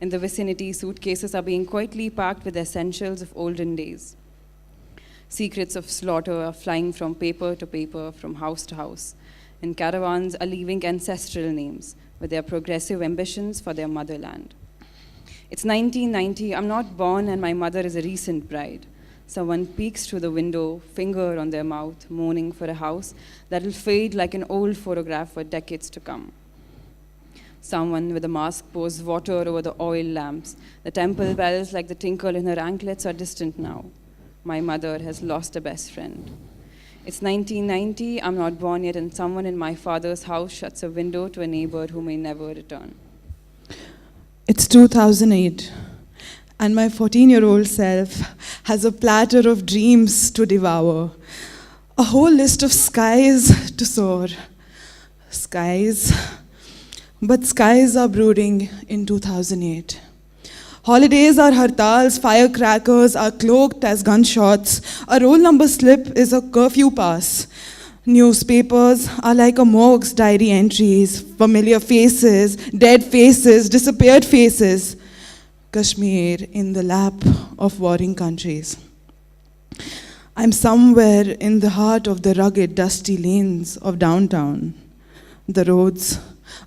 In the vicinity, suitcases are being quietly packed with essentials of olden days. Secrets of slaughter are flying from paper to paper, from house to house. And caravans are leaving ancestral names with their progressive ambitions for their motherland. It's 1990, I'm not born, and my mother is a recent bride. Someone peeks through the window, finger on their mouth, moaning for a house that'll fade like an old photograph for decades to come. Someone with a mask pours water over the oil lamps. The temple bells, like the tinkle in her anklets, are distant now. My mother has lost a best friend. It's 1990, I'm not born yet, and someone in my father's house shuts a window to a neighbor who may never return. It's 2008, and my 14-year-old self has a platter of dreams to devour, a whole list of skies to soar. Skies. But skies are brooding in 2008. Holidays are hartals, firecrackers are cloaked as gunshots, a roll number slip is a curfew pass. Newspapers are like a morgue's diary entries, familiar faces, dead faces, disappeared faces. Kashmir in the lap of warring countries. I'm somewhere in the heart of the rugged, dusty lanes of downtown. The roads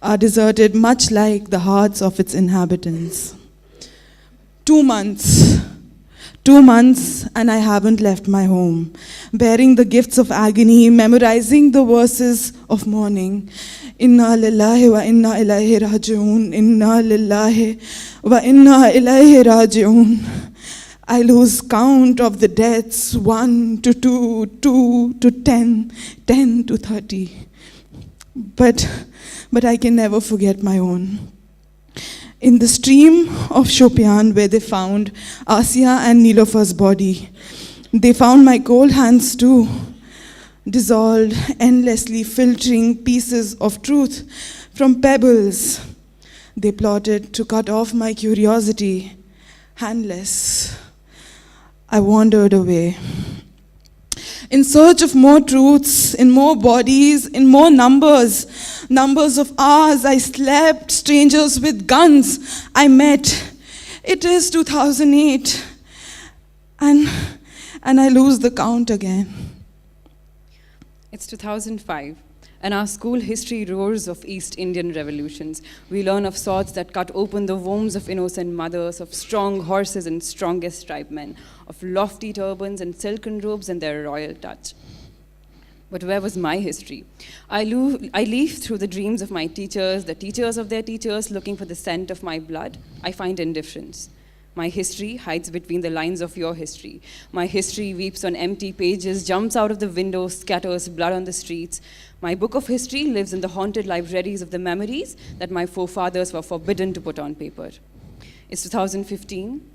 are deserted, much like the hearts of its inhabitants. 2 months, and I haven't left my home, bearing the gifts of agony, memorizing the verses of mourning. Inna lillahi wa inna ilayhi raji'un, inna lillahi wa inna ilayhi raji'un. I lose count of the deaths, 1 to 2, 2 to 10, 10 to 30. But I can never forget my own. In the stream of Shopian, where they found Asia and Nilofar's body, they found my cold hands too, dissolved, endlessly filtering pieces of truth from pebbles. They plotted to cut off my curiosity, handless. I wandered away. In search of more truths, in more bodies, in more numbers of hours I slept, strangers with guns I met. It is 2008, and I lose the count again. It's 2005, and our school history roars of East Indian revolutions. We learn of swords that cut open the wombs of innocent mothers, of strong horses and strongest tribesmen, of lofty turbans and silken robes and their royal touch. But where was my history? I leaf through the dreams of my teachers, the teachers of their teachers, looking for the scent of my blood. I find indifference. My history hides between the lines of your history. My history weeps on empty pages, jumps out of the window, scatters blood on the streets. My book of history lives in the haunted libraries of the memories that my forefathers were forbidden to put on paper. It's 2015.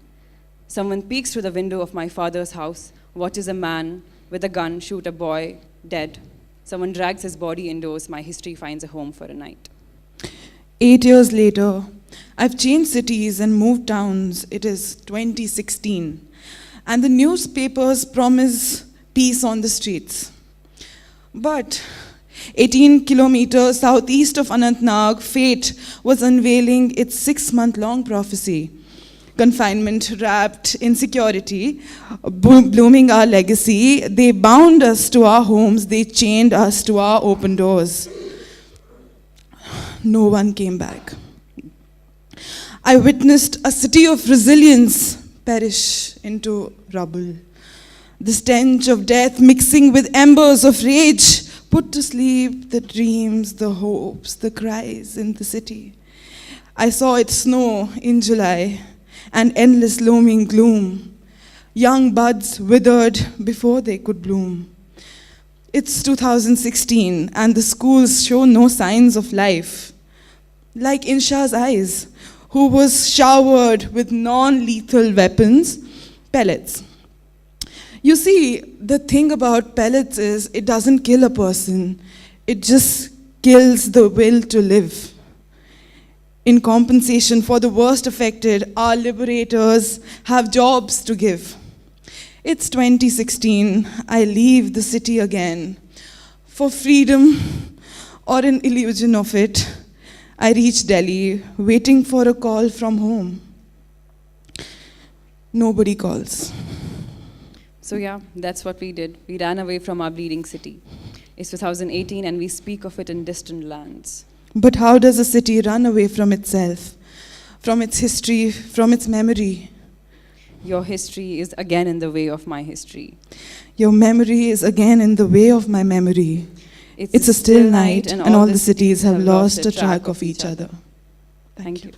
Someone peeks through the window of my father's house, watches a man with a gun shoot a boy, dead. Someone drags his body indoors. My history finds a home for a night. 8 years later, I've changed cities and moved towns. It is 2016. And the newspapers promise peace on the streets. But 18 kilometers southeast of Anantnag, fate was unveiling its 6-month-long prophecy. Confinement wrapped in security, blooming our legacy. They bound us to our homes. They chained us to our open doors. No one came back. I witnessed a city of resilience perish into rubble. The stench of death mixing with embers of rage put to sleep the dreams, the hopes, the cries in the city. I saw it snow in July, and endless looming gloom. Young buds withered before they could bloom. It's 2016, and the schools show no signs of life. Like Insha's eyes, who was showered with non-lethal weapons, pellets. You see, the thing about pellets is it doesn't kill a person. It just kills the will to live. In compensation for the worst affected, our liberators have jobs to give. It's 2016. I leave the city again. For freedom or an illusion of it, I reach Delhi, waiting for a call from home. Nobody calls. So yeah, that's what we did. We ran away from our bleeding city. It's 2018 and we speak of it in distant lands. But how does a city run away from itself, from its history, from its memory? Your history is again in the way of my history. Your memory is again in the way of my memory. It's a still night and all the cities have lost a track of each other. Thank you.